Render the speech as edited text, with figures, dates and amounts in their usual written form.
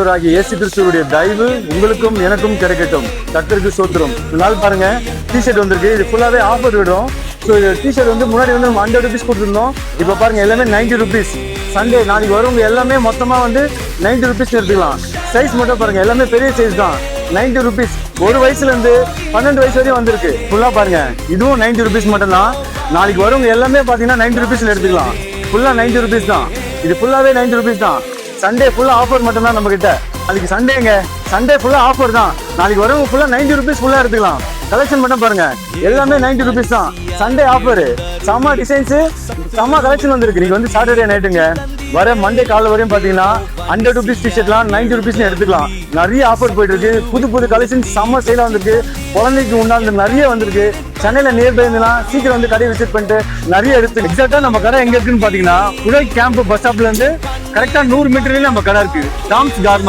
இயேசு கிறிஸ்துவுடைய தயவு உங்களுக்கும் எனக்கும் கிடைக்கட்டும். கர்த்தருக்கு ஸ்தோத்திரம். நாள் பாருங்க டிஷர்ட் வந்திருக்கு. இது ஃபுல்லாவே ஆஃபர் விடும். ஸோ இது டிஷர்ட் வந்து முன்னாடி வந்து 100 rupees கொடுத்துருந்தோம். இப்போ பாருங்க எல்லாமே 90 rupees. சண்டே நாளைக்கு வரவங்க எல்லாமே மொத்தமா வந்து 90 rupees எடுத்துக்கலாம். சைஸ் மட்டும் பாருங்க எல்லாமே பெரிய சைஸ் தான். 90 rupees. ஒரு வயசுல இருந்து 12 வயசு வரையும் வந்திருக்கு. ஃபுல்லா பாருங்க இதுவும் 90 rupees மட்டும் தான். நாளைக்கு வரவங்க எல்லாமே பாத்தீங்கன்னா 90 rupeesல எடுத்துக்கலாம். ஃபுல்லா 90 rupees தான். இது ஃபுல்லாவே 90 rupees தான். சண்டே ஃபுல்லா ஆஃபர் மட்டும் தான் நம்ம கிட்ட. நாளைக்கு சண்டேங்க. சண்டே ஃபுல்லா ஆஃபர் தான். நாளைக்கு வரவங்க ஃபுல்லா 90 rupees ஃபுல்லா எடுத்துக்கலாம். கலெக்ஷன் மட்டும் பாருங்க எல்லாமே 90 rupees தான். Sunday offer. செம்ம டிசைன்ஸ் செம்ம கலெக்ஷன் வந்திருக்கு. நீங்க வந்து சாட்டர்டே நைட்டுங்க வர மண்டே காலைல வரையும் பாத்தீங்கன்னா 100 rupees டிஷர்ட்லாம் 90 rupees எடுத்துக்கலாம். நிறைய ஆஃபர் போயிட்டு இருக்கு. புது கலெக்ஷன் செம்ம சேலா வந்திருக்கு. குழந்தைக்கு உண்டான நிறைய வந்திருக்கு. சென்னையில நியர்பை இருந்துன்னா சீக்கிரம் வந்து கடையை விசிட் பண்ணிட்டு நிறைய எடுத்து. எக்ஸாக்டா நம்ம கடை எங்க இருக்குன்னு பாத்தீங்கன்னா புழல் கேம்ப் பஸ் ஸ்டாப்ல இருந்து கரெக்டா 100 மீட்டர்லயே நம்ம கடை இருக்கு. Tom's garment.